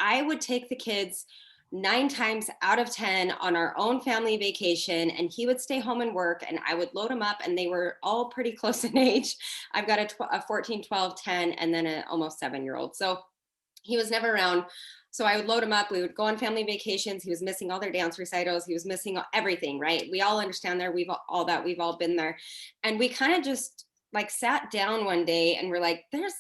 I would take the kids 9 times out of 10 on our own family vacation, and he would stay home and work, and I would load them up, and they were all pretty close in age. I've got a 14, 12, 10, and then an almost 7-year old. So he was never around. So I would load him up. We would go on family vacations. He was missing all their dance recitals. He was missing everything, right? We all understand there. We've all been there. And we kind of just like sat down one day and we're like, there's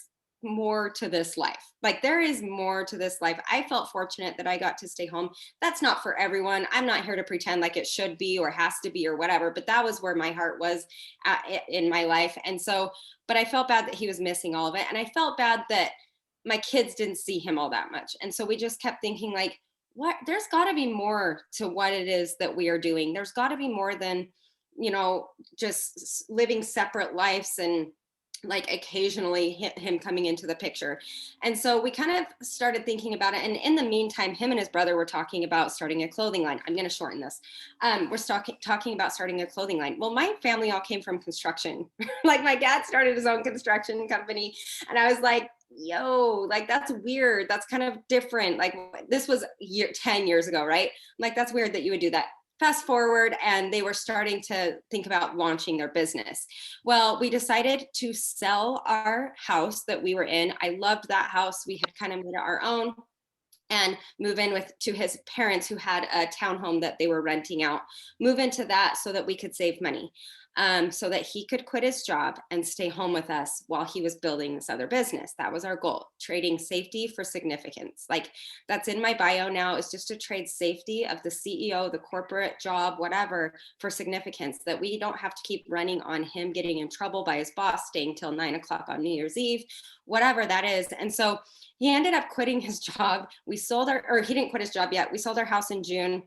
more to this life. Like there is more to this life. I felt fortunate that I got to stay home. That's not for everyone. I'm not here to pretend like it should be or has to be or whatever, but that was where my heart was in my life. And so, but I felt bad that he was missing all of it. And I felt bad that my kids didn't see him all that much. And so we just kept thinking like, what, there's got to be more to what it is that we are doing. There's got to be more than, just living separate lives and like occasionally him coming into the picture. And so we kind of started thinking about it. And in the meantime, him and his brother were talking about starting a clothing line. I'm going to shorten this. We're talking about starting a clothing line. Well, my family all came from construction. Like my dad started his own construction company. And I was like, yo, like that's weird. That's kind of different. Like this was 10 years ago, right? Like that's weird that you would do that. Fast forward, and they were starting to think about launching their business. Well, we decided to sell our house that we were in. I loved that house. We had kind of made it our own, and move in to his parents who had a townhome that they were renting out, move into that so that we could save money, so that he could quit his job and stay home with us while he was building this other business. That was our goal, trading safety for significance. Like that's in my bio now, is just to trade safety of the CEO, the corporate job, whatever, for significance, that we don't have to keep running on him getting in trouble by his boss, staying till 9 o'clock on New Year's Eve, whatever that is. And so he ended up quitting his job. He didn't quit his job yet. We sold our house in June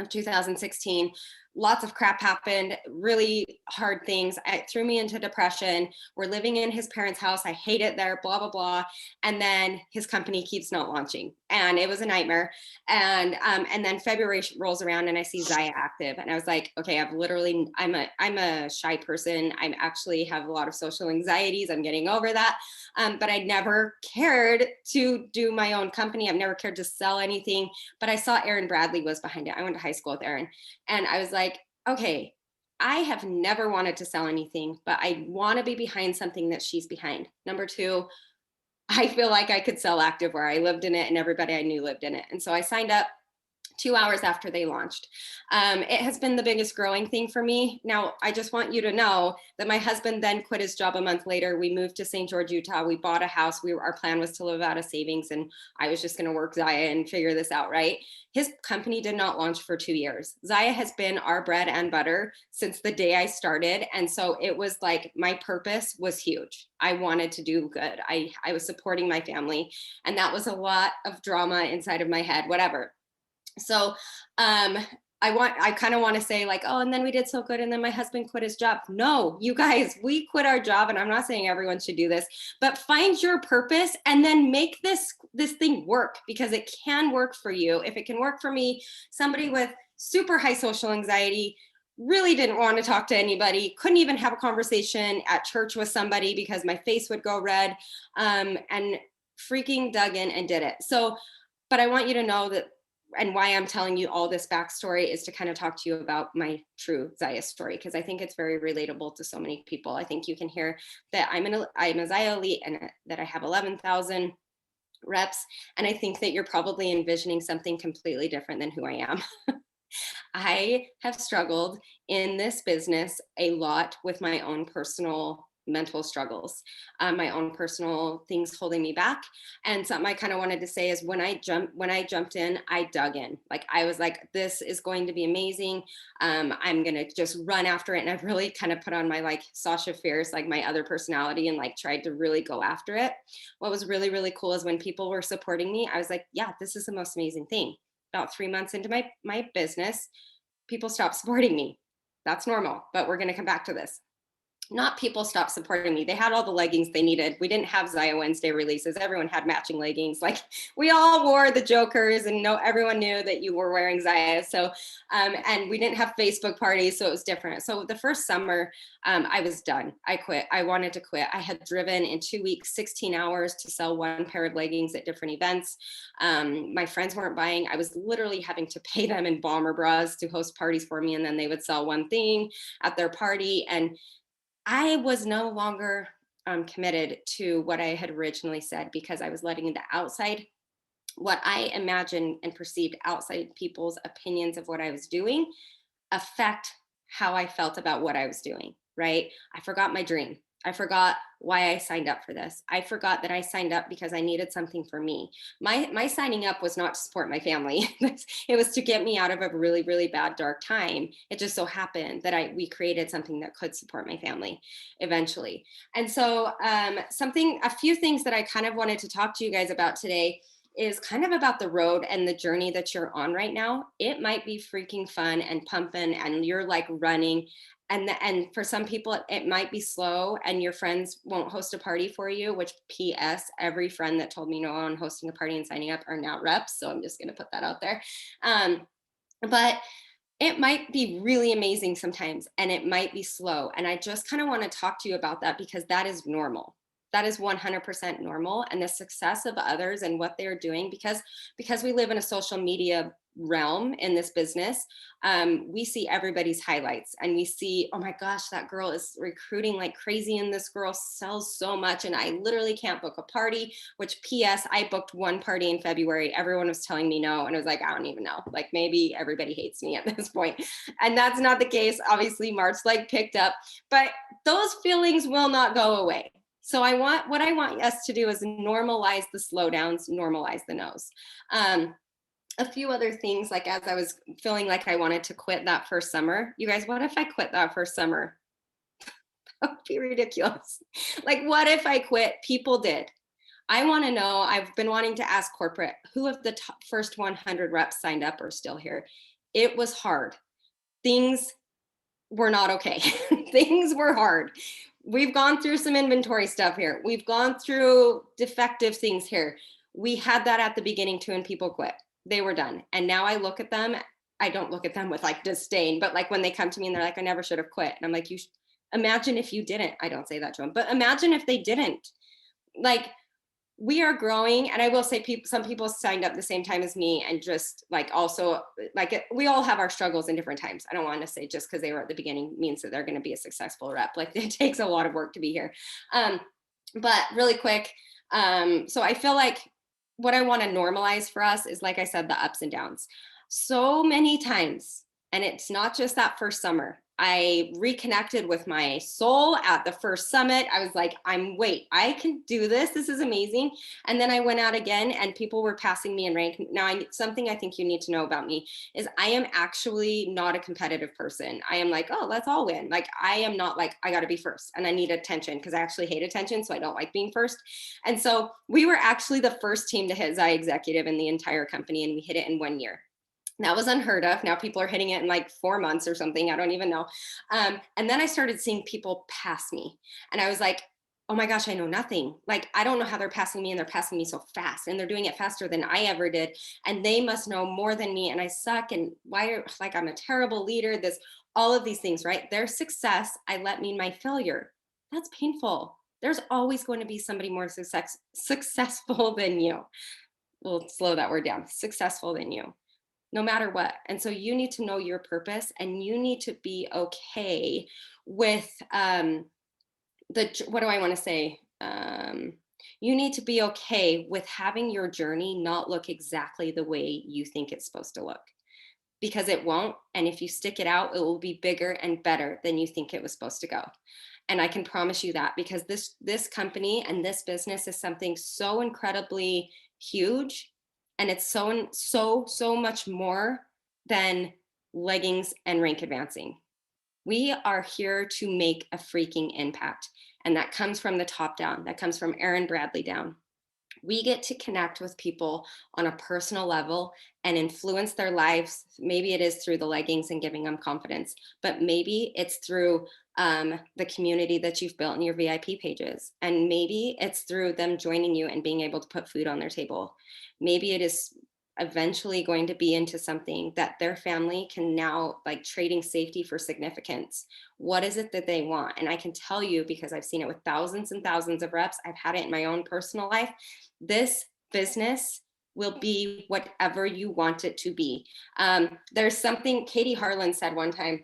of 2016. Lots of crap happened, really hard things. It threw me into depression. We're living in his parents' house. I hate it there, blah, blah, blah. And then his company keeps not launching. And it was a nightmare. And then February rolls around and I see Zyia active. And I was like, okay, I'm a shy person. I actually have a lot of social anxieties. I'm getting over that. But I never cared to do my own company. I've never cared to sell anything. But I saw Erin Bradley was behind it. I went to high school with Erin. And I was like, okay, I have never wanted to sell anything, but I want to be behind something that she's behind. Number two, I feel like I could sell activewear. I lived in it and everybody I knew lived in it. And so I signed up 2 hours after they launched. It has been the biggest growing thing for me. Now, I just want you to know that my husband then quit his job a month later. We moved to St. George, Utah. We bought a house. Our plan was to live out of savings, and I was just going to work Zyia and figure this out, right? His company did not launch for 2 years. Zyia has been our bread and butter since the day I started. And so it was like my purpose was huge. I wanted to do good. I was supporting my family, and that was a lot of drama inside of my head, whatever. So I kind of want to say like, oh, and then we did so good and then my husband quit his job. No, you guys, we quit our job, and I'm not saying everyone should do this, but find your purpose and then make this thing work, because it can work for you. If it can work for me, somebody with super high social anxiety, really didn't want to talk to anybody, couldn't even have a conversation at church with somebody because my face would go red, and freaking dug in and did it. So, but I want you to know that, and why I'm telling you all this backstory is to kind of talk to you about my true Zyia story, because I think it's very relatable to so many people. I think you can hear that I'm a Zyia elite and that I have 11,000 reps. And I think that you're probably envisioning something completely different than who I am. I have struggled in this business a lot with my own personal mental struggles, my own personal things holding me back. And something I kind of wanted to say is when I jumped in, I dug in. Like I was like, this is going to be amazing. I'm going to just run after it. And I've really kind of put on my like Sasha Fierce, like my other personality, and like tried to really go after it. What was really, really cool is when people were supporting me, I was like, yeah, this is the most amazing thing. About 3 months into my business, people stopped supporting me. That's normal, but we're going to come back to this. not people stopped supporting me. They had all the leggings they needed. We didn't have Zyia Wednesday releases. Everyone had matching leggings. Like we all wore the Jokers, and everyone knew that you were wearing Zyia. So, and we didn't have Facebook parties, so it was different. So the first summer, I was done. I quit. I wanted to quit. I had driven in 2 weeks, 16 hours to sell one pair of leggings at different events. My friends weren't buying. I was literally having to pay them in bomber bras to host parties for me, and then they would sell one thing at their party. And I was no longer committed to what I had originally said, because I was letting the outside, what I imagined and perceived outside people's opinions of what I was doing, affect how I felt about what I was doing, right? I forgot my dream. I forgot why I signed up for this. I forgot that I signed up because I needed something for me. My signing up was not to support my family. It was to get me out of a really, really bad dark time. It just so happened that we created something that could support my family eventually. And so a few things that I kind of wanted to talk to you guys about today is kind of about the road and the journey that you're on right now. It might be freaking fun and pumping, and you're like running. And for some people, it might be slow, and your friends won't host a party for you, which PS, every friend that told me no on hosting a party and signing up are now reps. So I'm just going to put that out there. But it might be really amazing sometimes, and it might be slow. And I just kind of want to talk to you about that, because that is normal. That is 100% normal. And the success of others and what they're doing, because we live in a social media realm in this business, we see everybody's highlights, and we see, oh my gosh, that girl is recruiting like crazy, and this girl sells so much, and I literally can't book a party. Which PS, I booked one party in February. Everyone was telling me no, and I was like, I don't even know, like maybe everybody hates me at this point. And that's not the case. Obviously March like picked up, but those feelings will not go away. So what I want us to do is normalize the slowdowns, normalize the no's. A few other things, like as I was feeling like I wanted to quit that first summer, you guys, what if I quit that first summer? That would be ridiculous. Like, what if I quit? People did. I want to know, I've been wanting to ask corporate, who of the first 100 reps signed up are still here? It was hard. Things were not okay. Things were hard. We've gone through some inventory stuff here. We've gone through defective things here. We had that at the beginning too, and people quit. They were done. And now I look at them. I don't look at them with like disdain, but like when they come to me and they're like, I never should have quit. And I'm like, imagine if you didn't. I don't say that to them, but imagine if they didn't. Like, we are growing, and I will say some people signed up the same time as me, and just like also like we all have our struggles in different times. I don't want to say just because they were at the beginning means that they're going to be a successful rep. Like, it takes a lot of work to be here. But really quick, so I feel like what I want to normalize for us is, like I said, the ups and downs. So many times, and it's not just that first summer, I reconnected with my soul at the first summit. I was like, I can do this. This is amazing. And then I went out again, and people were passing me in rank. Now, something I think you need to know about me is I am actually not a competitive person. I am like, oh, let's all win. Like, I am not like, I got to be first and I need attention, because I actually hate attention. So I don't like being first. And so we were actually the first team to hit Zyia Executive in the entire company, and we hit it in 1 year. That was unheard of. Now people are hitting it in like 4 months or something. I don't even know. And then I started seeing people pass me, and I was like, oh my gosh, I know nothing. Like, I don't know how they're passing me, and they're passing me so fast, and they're doing it faster than I ever did. And they must know more than me, and I suck. And like, I'm a terrible leader, all of these things, right? Their success, I let mean my failure. That's painful. There's always going to be somebody more successful than you. We'll slow that word down. Successful than you, no matter what. And so you need to know your purpose, and you need to be okay with what do I want to say? You need to be okay with having your journey not look exactly the way you think it's supposed to look, because it won't. And if you stick it out, it will be bigger and better than you think it was supposed to go. And I can promise you that, because this company and this business is something so incredibly huge, and it's so much more than leggings and rank advancing. We are here to make a freaking impact, and that comes from the top down. That comes from Aaron Bradley down. We get to connect with people on a personal level and influence their lives. Maybe it is through the leggings and giving them confidence, but maybe it's through the community that you've built in your VIP pages. And maybe it's through them joining you and being able to put food on their table. Maybe it is eventually going to be into something that their family can now, like trading safety for significance. What is it that they want? And I can tell you, because I've seen it with thousands and thousands of reps, I've had it in my own personal life. This business will be whatever you want it to be. There's something Katie Harlan said one time,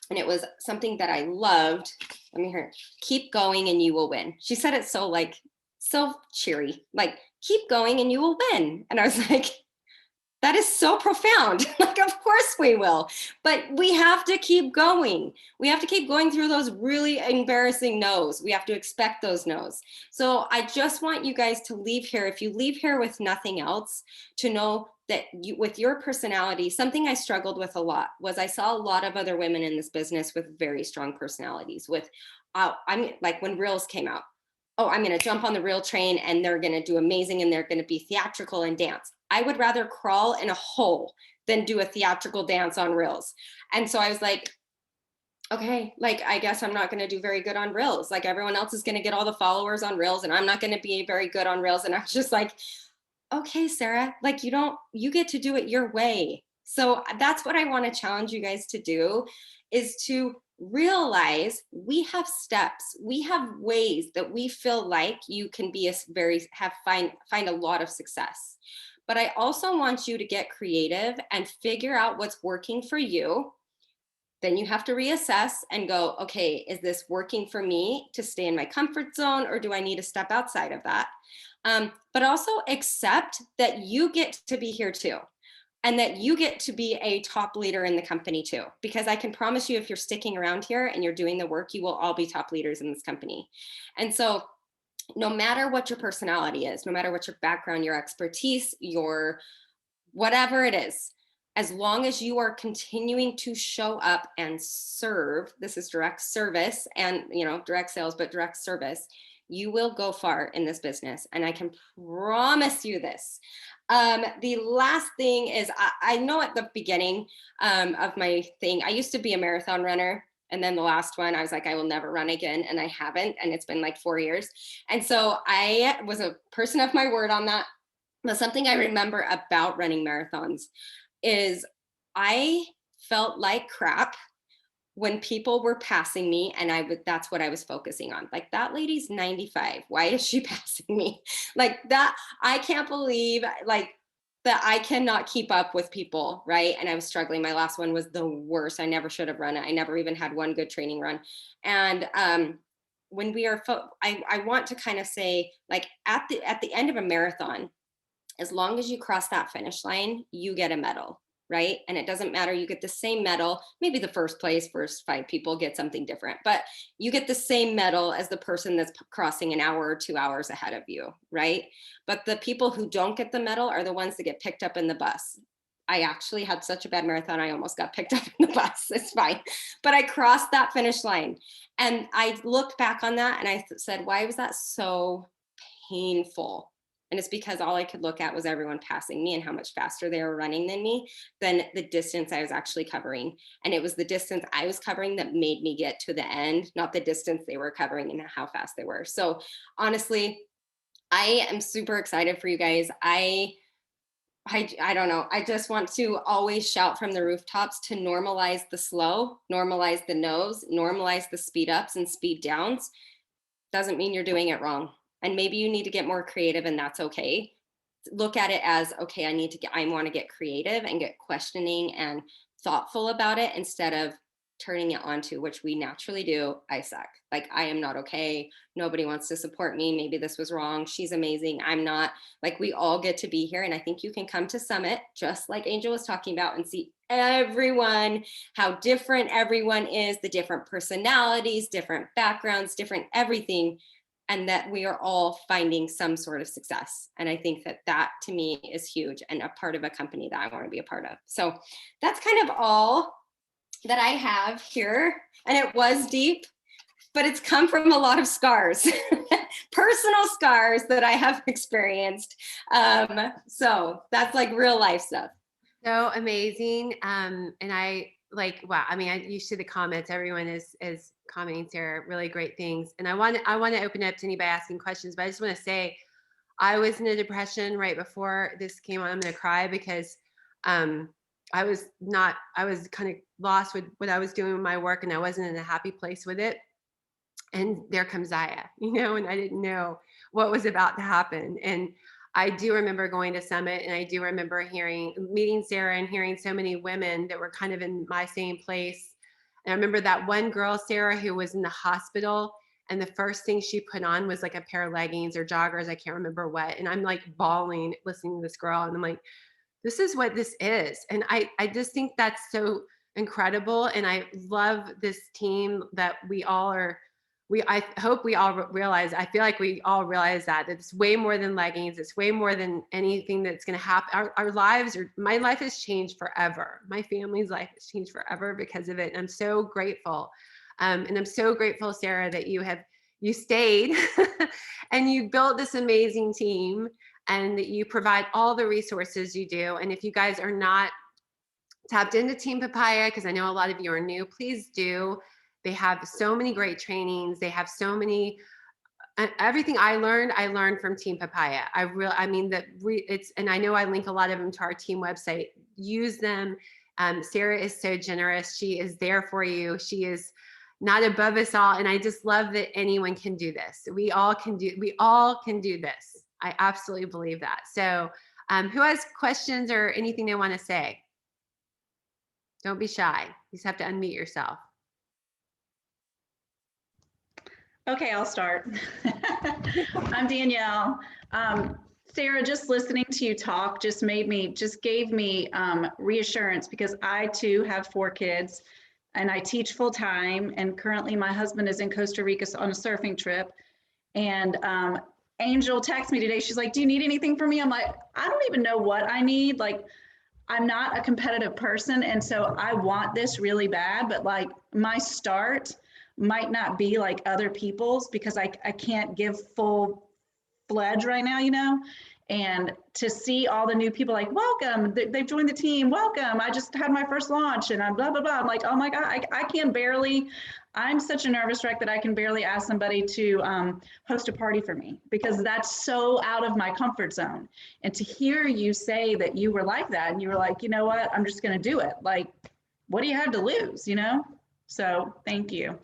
and it was something that I loved. Let me hear it. Keep going and you will win. She said it so like, so cheery, like, keep going and you will win. And I was like, that is so profound. Like, of course we will, but we have to keep going. We have to keep going through those really embarrassing no's. We have to expect those no's. So I just want you guys to leave here, if you leave here with nothing else, to know that you, with your personality, something I struggled with a lot was I saw a lot of other women in this business with very strong personalities. With, I'm like, when Reels came out, oh, I'm going to jump on the Reel train and they're going to do amazing and they're going to be theatrical and dance. I would rather crawl in a hole than do a theatrical dance on Reels. And so I was like, okay, like, I guess I'm not going to do very good on Reels. Like, everyone else is going to get all the followers on Reels and I'm not going to be very good on Reels. And I was just like, okay, Sarah, like, you get to do it your way. So that's what I want to challenge you guys to do, is to realize we have steps, we have ways that we feel like you can be find a lot of success. But I also want you to get creative and figure out what's working for you. Then you have to reassess and go, okay, is this working for me to stay in my comfort zone, or do I need to step outside of that? But also accept that you get to be here too, and that you get to be a top leader in the company too. Because I can promise you, if you're sticking around here and you're doing the work, you will all be top leaders in this company. And so no matter what your personality is, no matter what your background, your expertise, your whatever it is, as long as you are continuing to show up and serve, this is direct service and, direct sales, but direct service, you will go far in this business. And I can promise you this. The last thing is, I know at the beginning of my thing, I used to be a marathon runner. And then the last one, I was like, I will never run again. And I haven't. And it's been like 4 years. And so I was a person of my word on that. But something I remember about running marathons is I felt like crap when people were passing me, and that's what I was focusing on. Like, that lady's 95. Why is she passing me? Like that, I can't believe, like, that I cannot keep up with people, right? And I was struggling. My last one was the worst. I never should have run it. I never even had one good training run. And when we are, I want to kind of say, like, at the end of a marathon, as long as you cross that finish line, you get a medal, right? And it doesn't matter, you get the same medal. Maybe the first 5 people get something different, but you get the same medal as the person that's crossing an hour or 2 hours ahead of you, right? But the people who don't get the medal are the ones that get picked up in the bus. I actually had such a bad marathon, I almost got picked up in the bus. It's fine. But I crossed that finish line. And I looked back on that and I said, why was that so painful? And it's because all I could look at was everyone passing me and how much faster they were running than the distance I was actually covering. And it was the distance I was covering that made me get to the end, not the distance they were covering and how fast they were. So honestly, I am super excited for you guys. I don't know. I just want to always shout from the rooftops to normalize the slow, normalize the no's, normalize the speed ups and speed downs. Doesn't mean you're doing it wrong. And maybe you need to get more creative, and that's okay. Look at it as, okay, I want to get creative and get questioning and thoughtful about it, instead of turning it onto, which we naturally do, I suck. Like, I am not okay. Nobody wants to support me. Maybe this was wrong. She's amazing. I'm not. Like, we all get to be here. And I think you can come to Summit, just like Angel was talking about, and see everyone, how different everyone is, the different personalities, different backgrounds, different everything, and that we are all finding some sort of success. And I think that to me is huge, and a part of a company that I want to be a part of. So that's kind of all that I have here. And it was deep. but it's come from a lot of scars, personal scars that I have experienced. So that's like real life stuff. So amazing. And I like, wow. I mean, you see the comments, everyone is commenting, Sarah, really great things. And I want to open up to anybody asking questions, but I just want to say, I was in a depression right before this came on. I'm going to cry because, I was kind of lost with what I was doing with my work, and I wasn't in a happy place with it. And there comes Zyia, and I didn't know what was about to happen. And I do remember going to Summit, and I do remember meeting Sara and hearing so many women that were kind of in my same place. And I remember that one girl, Sara, who was in the hospital, and the first thing she put on was like a pair of leggings or joggers. I can't remember what. And I'm like bawling listening to this girl. And I'm like, this is what this is. And I just think that's so incredible. And I love this team that we all are. I hope we all realize, I feel like we all realize that it's way more than leggings. It's way more than anything that's going to happen. Our lives my life has changed forever. My family's life has changed forever because of it. And I'm so grateful. And I'm so grateful, Sara, that you stayed and you built this amazing team, and that you provide all the resources you do. And if you guys are not tapped into Team Papaya, because I know a lot of you are new, please do. They have so many great trainings. They have so many, everything I learned from Team Papaya. And I know I link a lot of them to our team website. Use them. Sara is so generous. She is there for you. She is not above us all. And I just love that anyone can do this. We all can do this. I absolutely believe that. So who has questions or anything they want to say? Don't be shy. You just have to unmute yourself. Okay, I'll start. I'm Danielle. Sara, just listening to you talk just gave me reassurance, because I too have 4 kids and I teach full time. And currently my husband is in Costa Rica on a surfing trip. And Angel texted me today. She's like, do you need anything from me? I'm like, I don't even know what I need. Like, I'm not a competitive person. And so I want this really bad, but like my start might not be like other people's, because I can't give full fledged right now, and to see all the new people like, welcome, they've joined the team, welcome, I just had my first launch and I'm blah, blah, blah. I'm like, oh my God, I can barely, I'm such a nervous wreck that I can barely ask somebody to host a party for me, because that's so out of my comfort zone. And to hear you say that you were like that, and you were like, you know what, I'm just going to do it. Like, what do you have to lose, So thank you.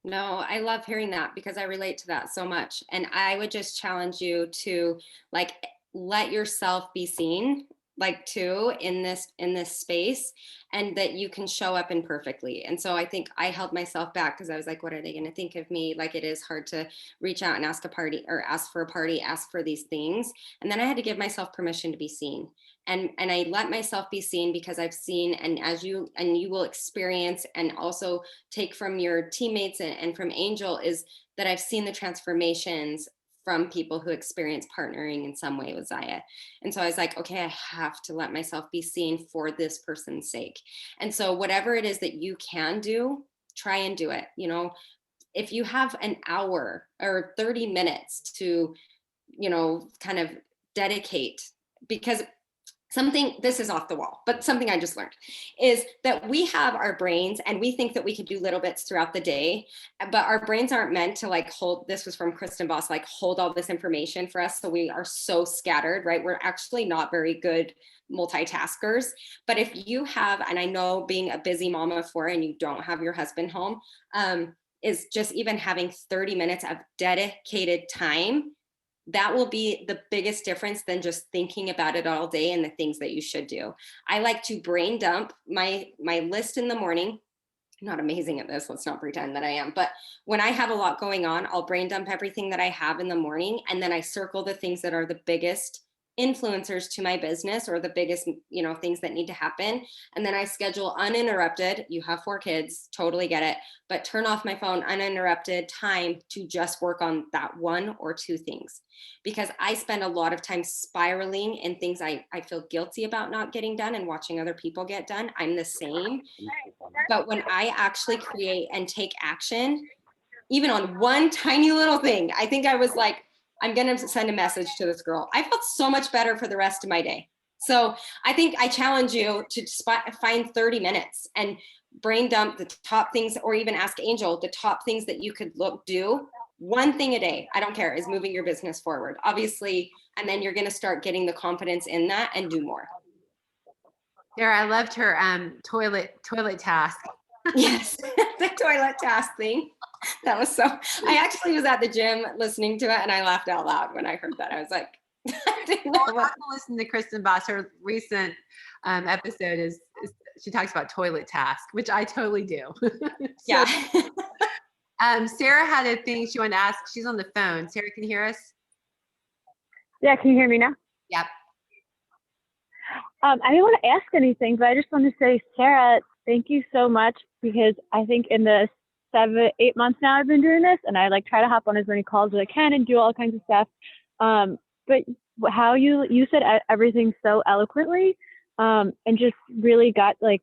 No, I love hearing that, because I relate to that so much. And I would just challenge you to like let yourself be seen, like too, in this space, and that you can show up imperfectly. And so I think I held myself back because I was like, what are they going to think of me? Like, it is hard to reach out and ask for a party, ask for these things. And then I had to give myself permission to be seen. And I let myself be seen, because I've seen, and you will experience and also take from your teammates and from Angel, is that I've seen the transformations from people who experience partnering in some way with Zyia. And so I was like, okay, I have to let myself be seen for this person's sake. And so whatever it is that you can do, try and do it. If you have an hour or 30 minutes to, kind of dedicate, because this is off the wall, but something I just learned is that we have our brains and we think that we can do little bits throughout the day, but our brains aren't meant to like hold, this was from Kristen Boss, like hold all this information for us. So we are so scattered, right? We're actually not very good multitaskers. But if you have, and I know being a busy mom of 4 and you don't have your husband home, is just even having 30 minutes of dedicated time, that will be the biggest difference than just thinking about it all day and the things that you should do. I like to brain dump my list in the morning. I'm not amazing at this, let's not pretend that I am, but when I have a lot going on, I'll brain dump everything that I have in the morning, and then I circle the things that are the biggest influencers to my business or the biggest, things that need to happen. And then I schedule uninterrupted. You have 4 kids, totally get it, but turn off my phone, uninterrupted time to just work on that 1 or 2 things. Because I spend a lot of time spiraling in things I feel guilty about not getting done and watching other people get done. I'm the same. But when I actually create and take action, even on one tiny little thing, I think I was like, I'm going to send a message to this girl. I felt so much better for the rest of my day. So I think I challenge you to find 30 minutes and brain dump the top things, or even ask Angel the top things that you could do. One thing a day, I don't care, is moving your business forward, obviously. And then you're going to start getting the confidence in that and do more. Sarah, I loved her toilet task. Yes, the toilet task thing. That was I actually was at the gym listening to it and I laughed out loud when I heard that. I was like, I didn't know Well, what. I listen to Kristen Boss. Her recent episode is she talks about toilet task, which I totally do. Yeah. Sarah had a thing she wanted to ask. She's on the phone. Sarah, can you hear us? Yeah, can you hear me now? Yep. I didn't want to ask anything, but I just want to say, Sarah, thank you so much, because I think in the 7-8 months now I've been doing this, and I try to hop on as many calls as I can and do all kinds of stuff. But how you said everything so eloquently, and just really got to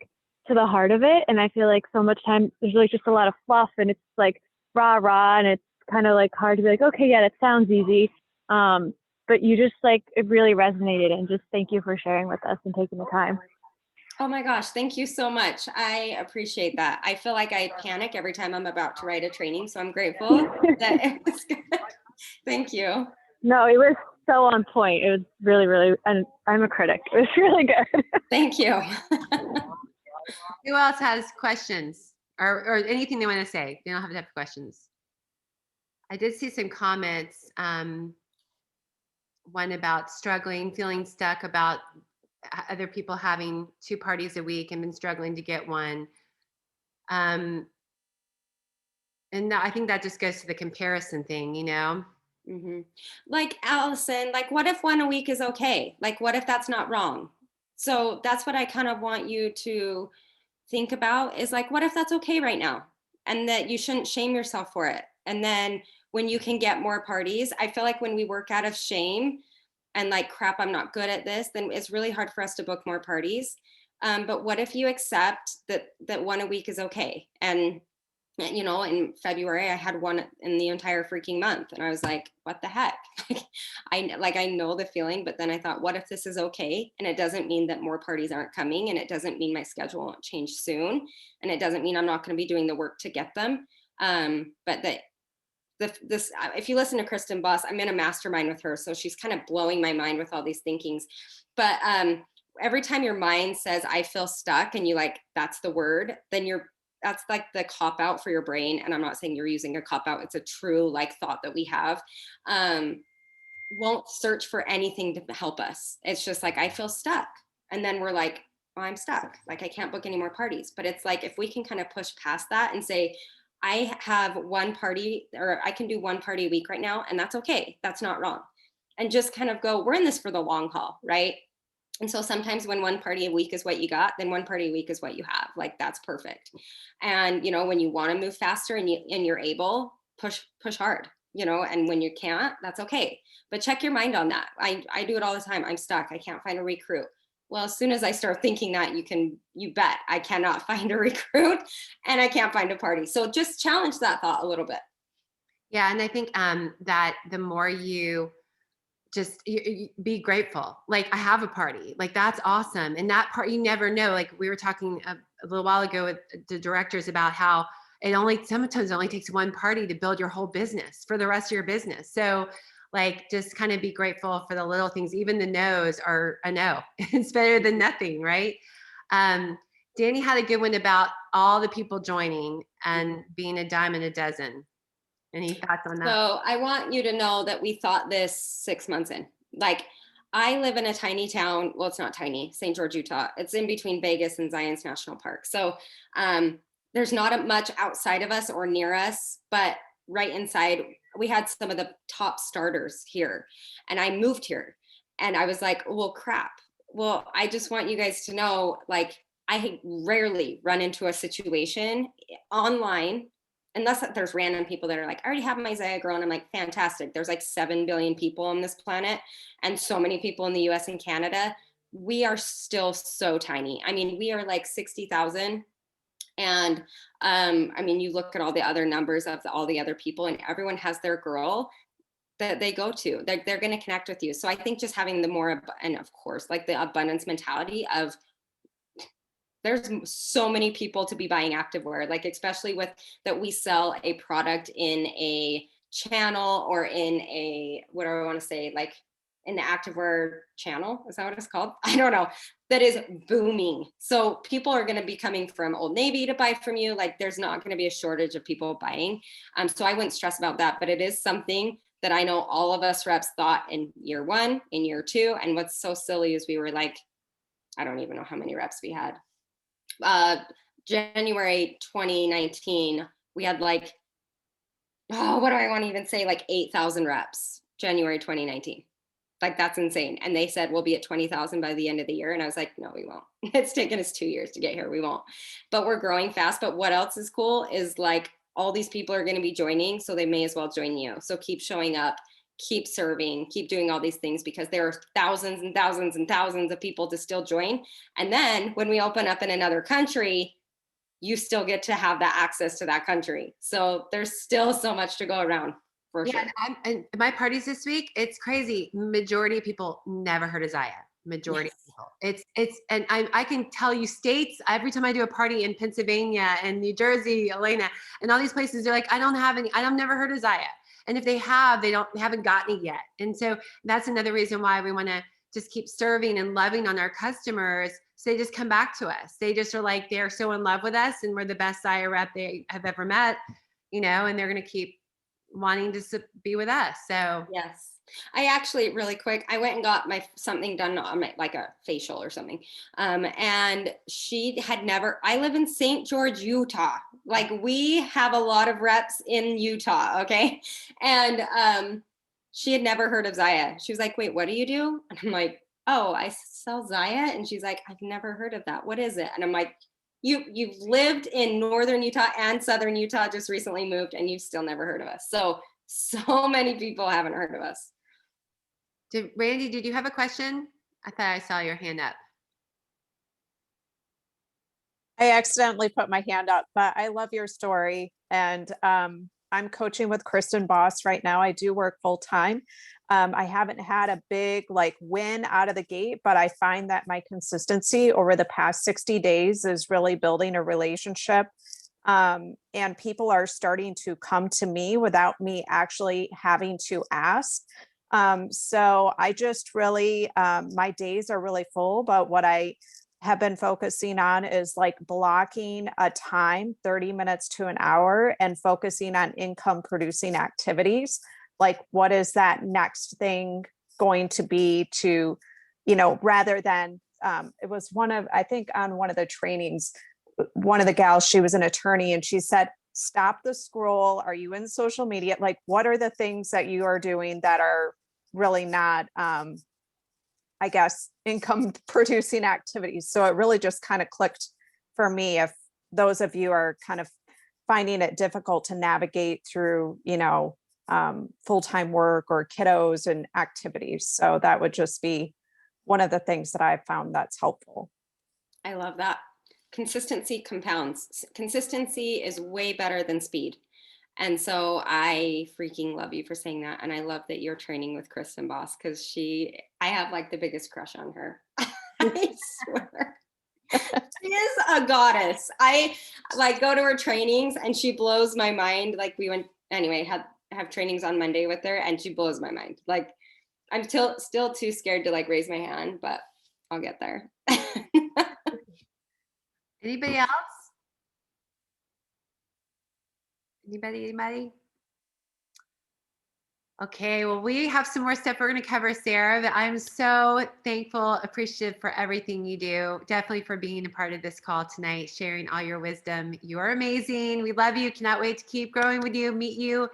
the heart of it. And I feel like so much time there's just a lot of fluff, and it's rah, and it's kind of hard to be okay, yeah, that sounds easy. But you just it really resonated, and just thank you for sharing with us and taking the time. Oh my gosh, thank you so much. I appreciate that. I feel like I panic every time I'm about to write a training, so I'm grateful that it was good. Thank you. No, it was so on point. It was really, really, and I'm a critic. It was really good. Thank you. Who else has questions or anything they want to say? They don't have to have questions. I did see some comments. One about struggling, feeling stuck, about other people having 2 parties a week and been struggling to get one. And I think that just goes to the comparison thing, Mm-hmm. Like Allison, what if 1 a week is okay? What if that's not wrong? So that's what I kind of want you to think about, is what if that's okay right now? And that you shouldn't shame yourself for it. And then when you can get more parties, I feel like when we work out of shame and crap, I'm not good at this, then it's really hard for us to book more parties. But what if you accept that 1 a week is okay? And in February, I had 1 in the entire freaking month. And I was like, what the heck? I know the feeling, but then I thought, what if this is okay? And it doesn't mean that more parties aren't coming. And it doesn't mean my schedule won't change soon. And it doesn't mean I'm not going to be doing the work to get them. But if you listen to Kristen Boss, I'm in a mastermind with her. So she's kind of blowing my mind with all these thinkings. But every time your mind says, I feel stuck, and you that's the word, then that's the cop out for your brain. And I'm not saying you're using a cop out. It's a true thought that we have. Won't search for anything to help us. It's just I feel stuck. And then we're oh, I'm stuck. I can't book any more parties. But it's if we can kind of push past that and say, I have 1 party, or I can do 1 party a week right now. And that's okay. That's not wrong. And just kind of go, we're in this for the long haul, right? And so sometimes when 1 party a week is what you got, then 1 party a week is what you have. That's perfect. And, when you want to move faster and you're able, push hard, and when you can't, that's okay. But check your mind on that. I do it all the time. I'm stuck. I can't find a recruit. Well, as soon as I start thinking that, you bet I cannot find a recruit and I can't find a party. So just challenge that thought a little bit. Yeah. And I think that the more you just be grateful, I have a party, that's awesome. And that part, you never know. We were talking a little while ago with the directors about how sometimes it only takes 1 party to build your whole business for the rest of your business. So just kind of be grateful for the little things. Even the no's are a no. It's better than nothing, right? Danny had a good one about all the people joining and being a dime in a dozen. Any thoughts on that? So I want you to know that we thought this 6 months in. I live in a tiny town. Well, it's not tiny, St. George, Utah. It's in between Vegas and Zion's National Park. So there's not much outside of us or near us, but right inside, we had some of the top starters here. And I moved here. And I was like, well, crap. Well, I just want you guys to know, like, I rarely run into a situation online, unless there's random people that are like, I already have my Zyia girl. And I'm like, fantastic. There's like 7 billion people on this planet and so many people in the US and Canada. We are still so tiny. I mean, we are like 60,000. And I mean, you look at all the other numbers of all the other people, and everyone has their girl that they go to. They're going to connect with you. So I think just having the more, and of course, like the abundance mentality of, there's so many people to be buying activewear, like especially with that we sell a product in a channel or in a, what do I want to say, like in the activewear channel, is that what it's called? I don't know. That is booming. So people are going to be coming from Old Navy to buy from you. Like there's not going to be a shortage of people buying. So I wouldn't stress about that, but it is something that I know all of us reps thought in year 1, in year 2. And what's so silly is we were like, I don't even know how many reps we had. January 2019, we had like, oh, what do I want to even say? Like 8,000 reps, January 2019. Like that's insane. And they said, we'll be at 20,000 by the end of the year. And I was like, no, we won't. It's taken us 2 years to get here. We won't, but we're growing fast. But what else is cool is like all these people are going to be joining. So they may as well join you. So keep showing up, keep serving, keep doing all these things, because there are thousands and thousands and thousands of people to still join. And then when we open up in another country, you still get to have that access to that country. So there's still so much to go around. For sure. And my parties this week, it's crazy. Majority of people never heard of Zyia. Majority of people. And I can tell you states, every time I do a party in Pennsylvania and New Jersey, Elena, and all these places, they're like, I don't never heard of Zyia. And if they have, they haven't gotten it yet. And so that's another reason why we want to just keep serving and loving on our customers. So they just come back to us. They just are like, they're so in love with us and we're the best Zyia rep they have ever met, and they're going to keep wanting to be with us. So yes, I actually really quick, I went and got something done on my, like a facial or something. And she had never, I live in St. George, Utah. Like we have a lot of reps in Utah. Okay. And she had never heard of Zyia. She was like, wait, what do you do? And I'm like, oh, I sell Zyia. And she's like, I've never heard of that. What is it? And I'm like, you've lived in northern Utah and southern Utah, just recently moved, and you've still never heard of us. So many people haven't heard of us. Randy, did you have a question? I thought I saw your hand up. I accidentally put my hand up, but I love your story. And I'm coaching with Kristen Boss right now. I do work full time. I haven't had a big win out of the gate, but I find that my consistency over the past 60 days is really building a relationship. And people are starting to come to me without me actually having to ask. So I just really, my days are really full, but what I have been focusing on is blocking a time, 30 minutes to an hour, and focusing on income producing activities. What is that next thing going to be to, rather than, it was I think on one of the trainings, one of the gals, she was an attorney, and she said, stop the scroll. Are you in social media? What are the things that you are doing that are really not, I guess, income producing activities? So it really just kind of clicked for me. If those of you are kind of finding it difficult to navigate through, full-time work or kiddos and activities. So that would just be one of the things that I've found that's helpful. I love that. Consistency compounds. Consistency is way better than speed. And so I freaking love you for saying that. And I love that you're training with Kristen Boss, because I have the biggest crush on her. I swear. She is a goddess. I go to her trainings and she blows my mind. We went, anyway, have trainings on Monday with her, and she blows my mind. I'm still too scared to raise my hand, but I'll get there. Anybody else? Anybody? Okay, well, we have some more stuff we're going to cover, Sarah, but I'm so thankful, appreciative for everything you do. Definitely for being a part of this call tonight, sharing all your wisdom. You are amazing. We love you. Cannot wait to keep growing with you, meet you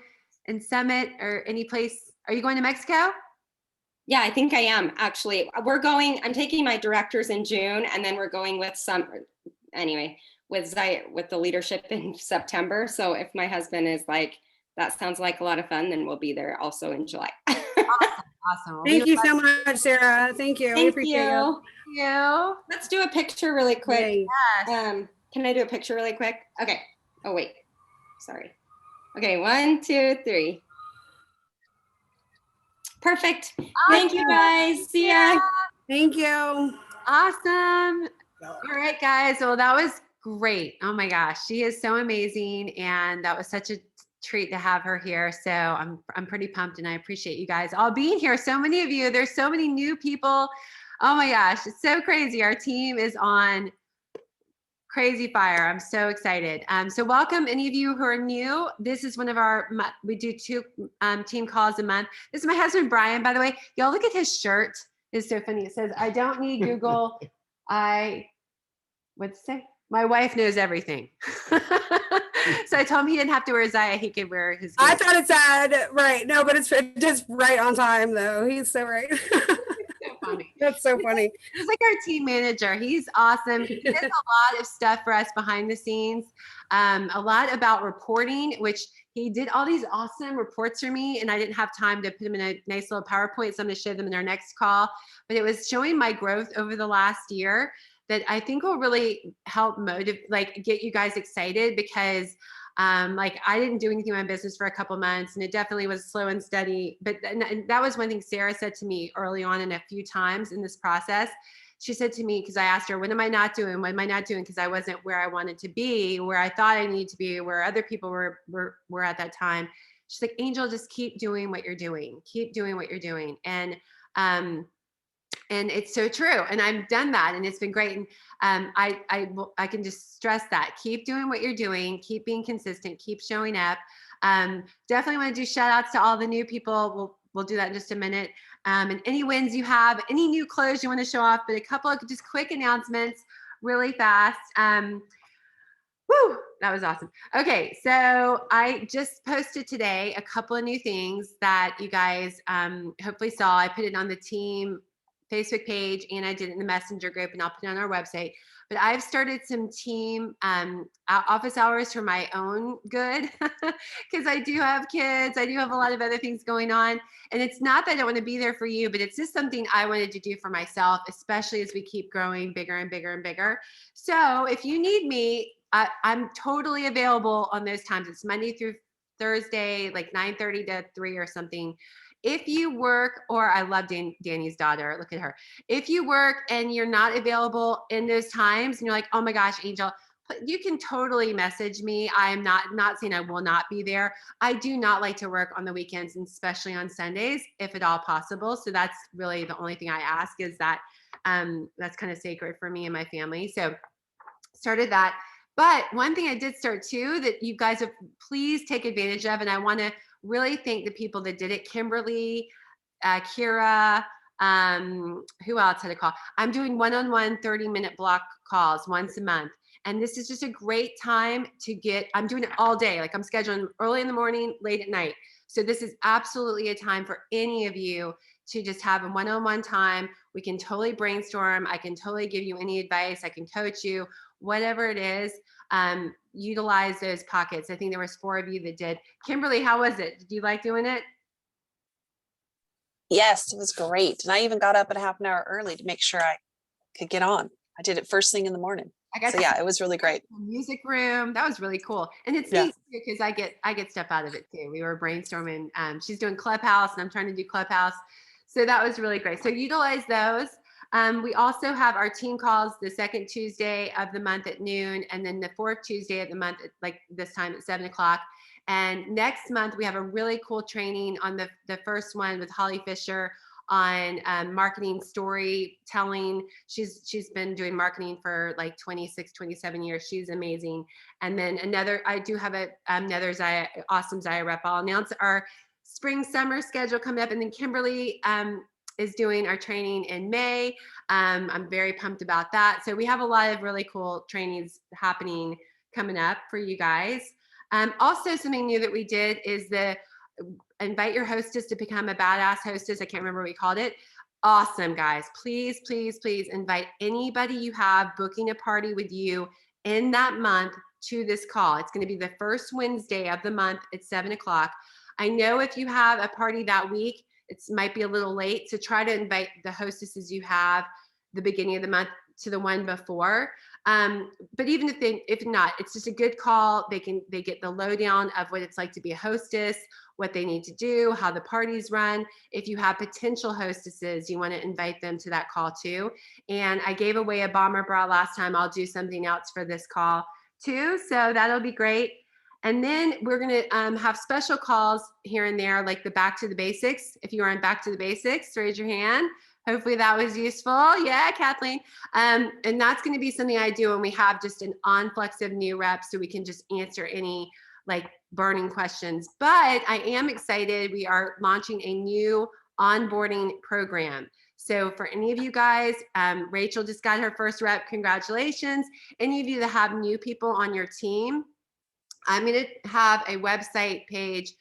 in Summit or any place. Are you going to Mexico? Yeah, I think I am actually. I'm taking my directors in June, and then we're going with anyway, with Zyia, with the leadership in September. So if my husband is like, that sounds like a lot of fun, then we'll be there also in July. Awesome. Well, we Thank would you love so much, Sarah. Thank you. We Thank appreciate you. you. you. Let's do a picture really quick. Yay. Yes. Can I do a picture really quick? Okay. Oh, wait. Sorry. Okay, 1, 2, 3. Perfect. Thank you guys. See ya. Thank you. Awesome. All right, guys. Well, that was great. Oh my gosh, she is so amazing, and that was such a treat to have her here. So I'm pretty pumped, and I appreciate you guys all being here. So many of you. There's so many new people. Oh my gosh, it's so crazy. Our team is on crazy fire. I'm so excited. So welcome any of you who are new. This is one of our, we do 2 team calls a month. This is my husband, Brian, by the way. Y'all look at his shirt. It's so funny. It says, I don't need Google. What's it say? My wife knows everything. So I told him he didn't have to wear Zyia. He could wear his. I thought it said right. No, but it's just right on time though. He's so right. So funny. That's so funny. He's like our team manager. He's awesome. He does a lot of stuff for us behind the scenes. A lot about reporting, which he did all these awesome reports for me, and I didn't have time to put them in a nice little PowerPoint. So I'm going to show them in our next call. But it was showing my growth over the last year that I think will really help get you guys excited, because like I didn't do anything in my business for a couple months, and it definitely was slow and steady. But that was one thing Sara said to me early on, and a few times in this process. She said to me, because I asked her, what am I not doing? What am I not doing? Because I wasn't where I wanted to be, where I thought I needed to be, where other people were at that time. She's like, Angel, just keep doing what you're doing. Keep doing what you're doing. And it's so true. And I've done that, and it's been great. And I can just stress that. Keep doing what you're doing. Keep being consistent. Keep showing up. Definitely want to do shout outs to all the new people. We'll do that in just a minute. And any wins you have, any new clothes you want to show off, but a couple of just quick announcements really fast. Woo, that was awesome. Okay, so I just posted today a couple of new things that you guys hopefully saw. I put it on the team Facebook page, and I did it in the messenger group, and I'll put it on our website. But I've started some team office hours for my own good, because I do have kids. I do have a lot of other things going on. And it's not that I don't want to be there for you, but it's just something I wanted to do for myself, especially as we keep growing bigger and bigger and bigger. So if you need me, I'm totally available on those times. It's Monday through Thursday, like 9:30 to 3 or something. If you work, or I love Danny's daughter, look at her. If you work and you're not available in those times, and you're like, oh my gosh, Angel, you can totally message me. I'm not saying I will not be there. I do not like to work on the weekends, and especially on Sundays, if at all possible. So that's really the only thing I ask, is that that's kind of sacred for me and my family. So started that. But one thing I did start too, that you guys have please take advantage of, and I want to really thank the people that did it. Kimberly, Kira, who else had a call? I'm doing one-on-one 30-minute block calls once a month. And this is just a great time I'm doing it all day. Like I'm scheduling early in the morning, late at night. So this is absolutely a time for any of you to just have a one-on-one time. We can totally brainstorm. I can totally give you any advice. I can coach you, whatever it is. Utilize those pockets. I think there was 4 of you that did. Kimberly, how was it? Did you like doing it? Yes, it was great. And I even got up a half an hour early to make sure I could get on. I did it first thing in the morning. So yeah, it was really great. Music room. That was really cool. And it's neat because I get stuff out of it too. We were brainstorming. She's doing Clubhouse, and I'm trying to do Clubhouse. So that was really great. So utilize those. We also have our team calls the second Tuesday of the month at noon, and then the 4th Tuesday of the month, like this time at 7 o'clock. And next month, we have a really cool training on the first one with Holly Fisher on marketing storytelling. She's been doing marketing for like 26, 27 years. She's amazing. And then I do have another awesome Zyia rep. I'll announce our spring summer schedule coming up. And then Kimberly is doing our training in May. I'm very pumped about that. So we have a lot of really cool trainings happening coming up for you guys. Also, something new that we did is invite your hostess to become a badass hostess. I can't remember what we called it. Awesome, guys. Please, please, please invite anybody you have booking a party with you in that month to this call. It's going to be the first Wednesday of the month at 7 o'clock. I know if you have a party that week, it might be a little late. So try to invite the hostesses you have the beginning of the month to the one before. But even if not, it's just a good call. They get the lowdown of what it's like to be a hostess, what they need to do, how the parties run. If you have potential hostesses, you want to invite them to that call too. And I gave away a bomber bra last time. I'll do something else for this call too. So that'll be great. And then we're going to have special calls here and there, like the Back to the Basics. If you are on Back to the Basics, raise your hand. Hopefully that was useful. Yeah, Kathleen. And that's going to be something I do when we have just an influx of new reps, so we can just answer any like burning questions. But I am excited. We are launching a new onboarding program. So for any of you guys, Rachel just got her first rep. Congratulations. Any of you that have new people on your team, I'm going to have a website page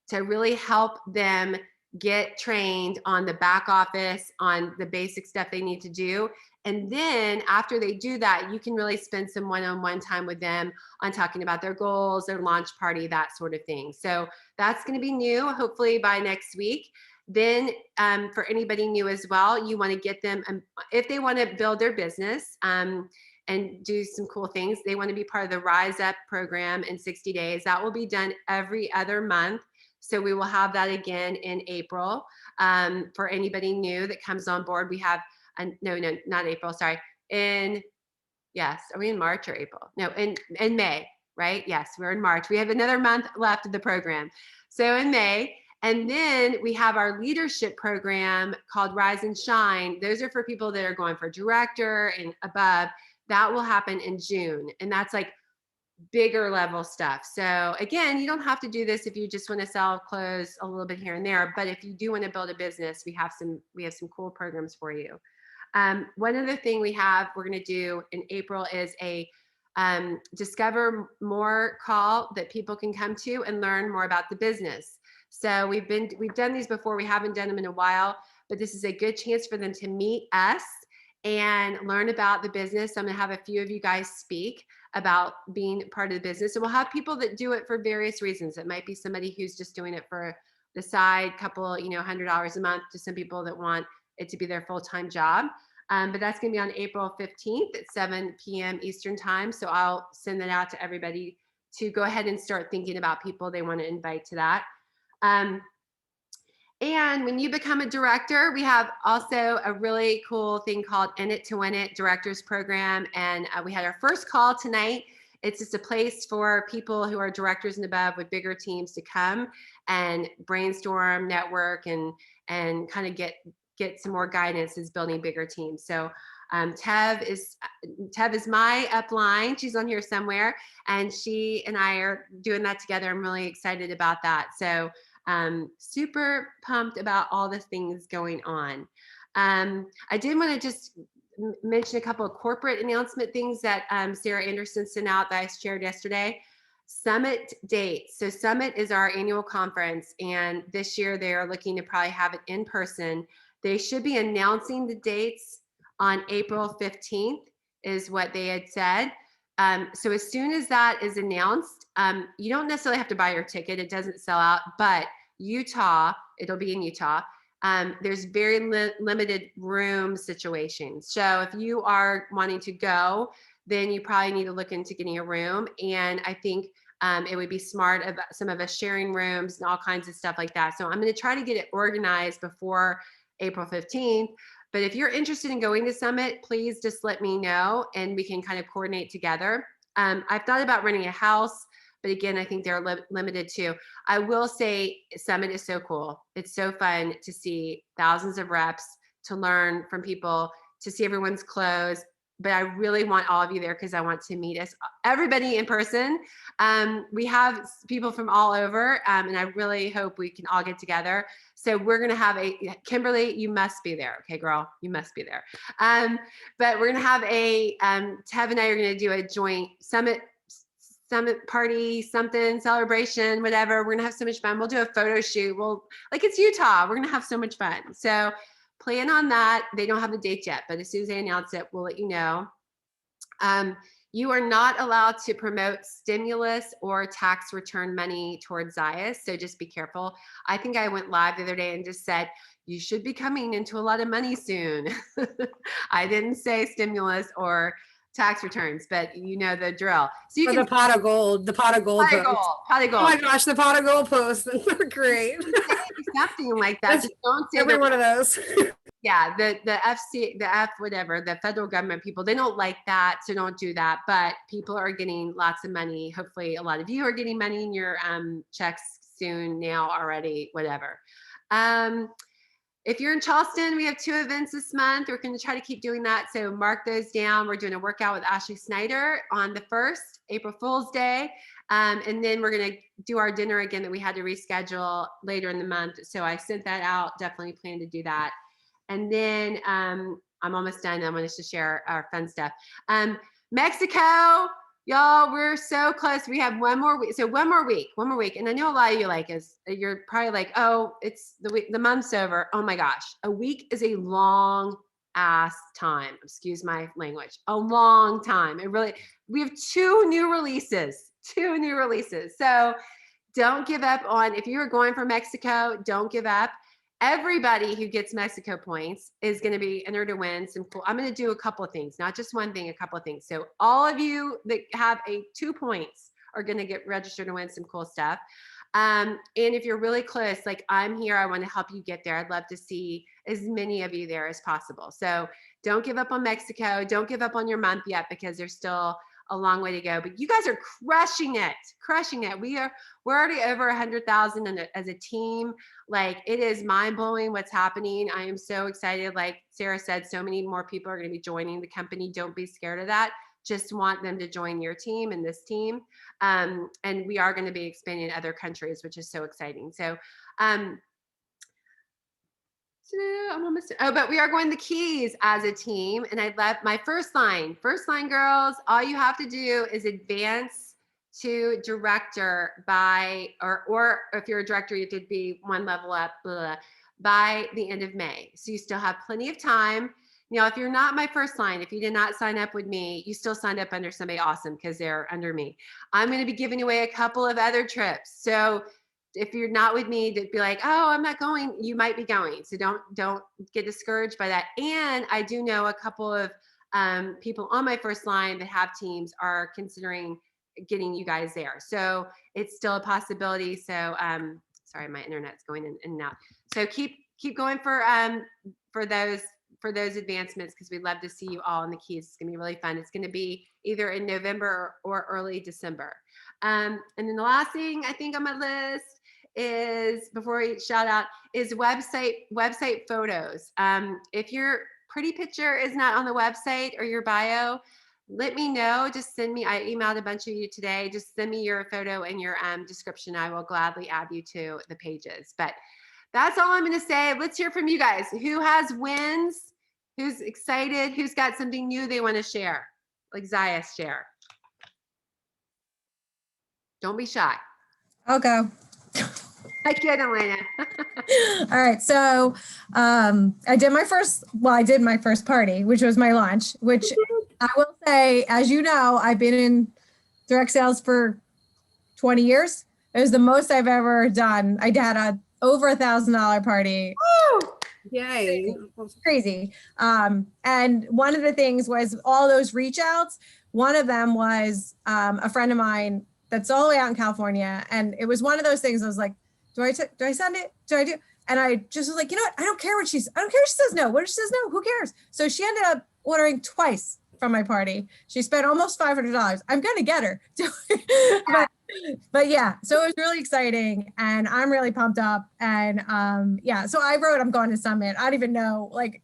to really help them get trained on the back office, on the basic stuff they need to do. And then after they do that, you can really spend some one-on-one time with them on talking about their goals, their launch party, that sort of thing. So that's going to be new, hopefully by next week. Then for anybody new as well, you want to get them, if they want to build their business, and do some cool things. They want to be part of the Rise Up program in 60 days. That will be done every other month. So we will have that again in April. For anybody new that comes on board, we have, no, not April, sorry. Yes, are we in March or April? No, in May, right? Yes, we're in March. We have another month left of the program. So in May, and then we have our leadership program called Rise and Shine. Those are for people that are going for director and above. That will happen in June. And that's like bigger level stuff. So again, you don't have to do this if you just want to sell clothes a little bit here and there. But if you do want to build a business, we have some cool programs for you. One other thing we're going to do in April is a discover more call that people can come to and learn more about the business. So we've done these before. We haven't done them in a while, but this is a good chance for them to meet us and learn about the business. I'm going to have a few of you guys speak about being part of the business. And we'll have people that do it for various reasons. It might be somebody who's just doing it for the side, couple, $100 a month, to some people that want it to be their full-time job. But that's going to be on April 15th at 7 p.m. Eastern time. So I'll send that out to everybody to go ahead and start thinking about people they want to invite to that. And when you become a director, we have also a really cool thing called In It to Win It Directors Program. And we had our first call tonight. It's just a place for people who are directors and above with bigger teams to come and brainstorm, network, and kind of get some more guidance as building bigger teams. So Tev is my upline. She's on here somewhere, and she and I are doing that together. I'm really excited about that. So super pumped about all the things going on. I did want to just mention a couple of corporate announcement things that Sara Anderson sent out that I shared yesterday. Summit dates. So Summit is our annual conference, and this year they are looking to probably have it in person. They should be announcing the dates on April 15th is what they had said. So as soon as that is announced, you don't necessarily have to buy your ticket. It doesn't sell out, but Utah, it'll be in Utah. There's very limited room situations. So if you are wanting to go, then you probably need to look into getting a room. And I think it would be smart of some of us sharing rooms and all kinds of stuff like that. So I'm going to try to get it organized before April 15th. But if you're interested in going to Summit, please just let me know and we can kind of coordinate together. I've thought about renting a house, but again, I think they're limited too. I will say Summit is so cool. It's so fun to see thousands of reps, to learn from people, to see everyone's clothes. But I really want all of you there because I want to meet us, everybody in person. We have people from all over, and I really hope we can all get together. So we're going to have Kimberly, you must be there. Okay, girl, you must be there. But we're going to have Tev and I are going to do a joint Summit summit party, something, celebration, whatever. We're gonna have so much fun. We'll do a photo shoot. Like it's Utah. We're gonna have so much fun. So plan on that. They don't have the dates yet, but as soon as they announce it, we'll let you know. You are not allowed to promote stimulus or tax return money towards Zyia, so just be careful. I think I went live the other day and just said, you should be coming into a lot of money soon. I didn't say stimulus or tax returns, but you know the drill. So you Or can the pot of gold pot of gold. Oh my gosh, the pot of gold posts. They're great. Something like that. Just don't say every one of those. Yeah, the federal government people, they don't like that, so don't do that. But people are getting lots of money. Hopefully, a lot of you are getting money in your checks soon now already. Whatever. If you're in Charleston, we have 2 events this month. We're going to try to keep doing that, so mark those down. We're doing a workout with Ashley Snyder on the 1st, April Fool's Day. And then we're going to do our dinner again that we had to reschedule later in the month. So I sent that out. Definitely plan to do that. And then I'm almost done. I want us to share our fun stuff. Mexico, y'all, we're so close. We have one more week. So one more week. And I know a lot of you you're probably like, oh, it's the month's over. Oh my gosh. A week is a long ass time. Excuse my language. A long time. We have 2 new releases. So don't give up on, if you are going for Mexico, don't give up. Everybody who gets Mexico points is going to be entered to win some cool. I'm going to do a couple of things, not just one thing, a couple of things. So all of you that have 2 points are going to get registered to win some cool stuff. And if you're really close, like I'm here, I want to help you get there. I'd love to see as many of you there as possible. So don't give up on Mexico. Don't give up on your month yet, because there's still a long way to go. But you guys are crushing it. We're already over 100,000 as a team. Like, it is mind blowing what's happening. I am so excited. Like Sarah said, so many more people are going to be joining the company. Don't be scared of that. Just want them to join your team and this team. And we are going to be expanding in other countries, which is so exciting. So, but we are going the Keys as a team. And I left my first line girls, all you have to do is advance to director by, or if you're a director, you could be 1 level up, by the end of May. So you still have plenty of time. Now, if you're not my first line, if you did not sign up with me, you still signed up under somebody awesome because they're under me. I'm going to be giving away a couple of other trips. So if you're not with me, to be like, oh, I'm not going, you might be going. So don't get discouraged by that. And I do know a couple of people on my first line that have teams are considering getting you guys there. So it's still a possibility. So sorry, my internet's going in and out. So keep going for those advancements, because we'd love to see you all in the Keys. It's gonna be really fun. It's gonna be either in November or early December. And then the last thing I think on my list is, before we shout out, is website photos. If your pretty picture is not on the website or your bio, let me know. Just send me, I emailed a bunch of you today. Just send me your photo and your description. I will gladly add you to the pages. But that's all I'm going to say. Let's hear from you guys. Who has wins? Who's excited? Who's got something new they want to share? Like Zyia, share. Don't be shy. I'll go. I get Elena. All right. So I did my first party, which was my launch, which I will say, as you know, I've been in direct sales for 20 years. It was the most I've ever done. I had over $1,000 party. Woo! Yay. Crazy. And one of the things was all those reach outs. One of them was a friend of mine that's all the way out in California. And it was one of those things I was like, do I send it? Do I do? And I just was like, you know what? I don't care if she says no. What if she says no? Who cares? So she ended up ordering twice from my party. She spent almost $500. I'm going to get her. But yeah, so it was really exciting and I'm really pumped up. And yeah, so I wrote, I'm going to Summit. I don't even know, like.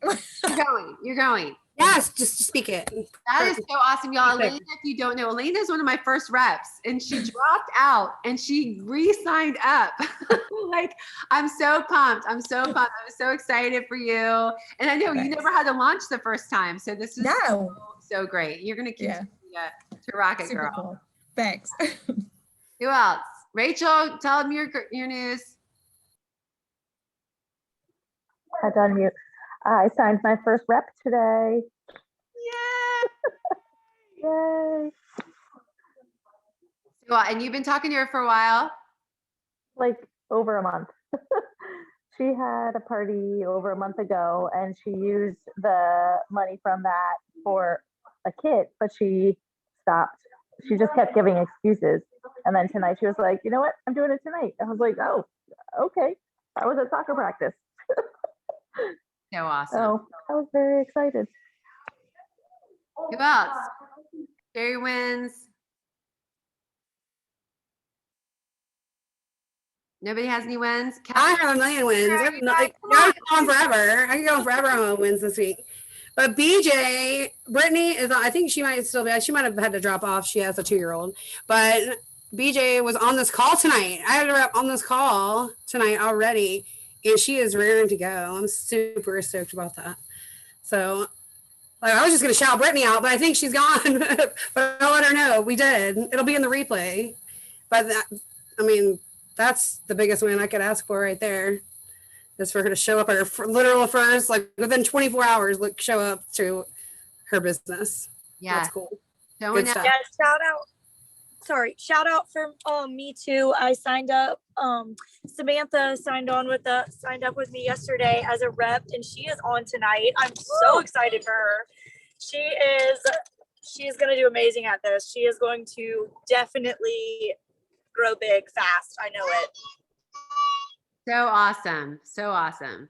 You're going. Yes, just speak it. That is so awesome, y'all. Elena, if you don't know, Elena is one of my first reps, and she dropped out and she re-signed up. Like, I'm so pumped. I'm so excited for you. And I know you never had to launch the first time, so this is so great. You're gonna continue to rock it, Super girl. Cool. Thanks. Who else? Rachel, tell them your news. Had on mute. I signed my first rep today. Yeah. Yay. So, and you've been talking to her for a while? Like over a month. She had a party over a month ago and she used the money from that for a kit, but she stopped. She just kept giving excuses. And then tonight she was like, you know what? I'm doing it tonight. I was like, oh, okay. I was at soccer practice. So awesome. So I was very excited. Who else? Jerry wins. Nobody has any wins? I have a million wins. I can go on forever. I can go on forever on wins this week. But BJ, Brittany is, I think she might still be, she might have had to drop off. She has a 2-year-old. But BJ was on this call tonight. I had her on this call tonight already. And she is raring to go. I'm super stoked about that. So, like, I was just going to shout Brittany out, but I think she's gone. But I'll let her know. We did. It'll be in the replay. But, that, I mean, that's the biggest win I could ask for right there. Is for her to show up at her literal first, like within 24 hours, like show up to her business. Yeah. That's cool. Showing Good stuff. Yeah, shout out for me too. I signed up. Samantha signed up with me yesterday as a rep, and she is on tonight. I'm so excited for her. She's gonna do amazing at this. She is going to definitely grow big fast. I know it. So awesome. So awesome.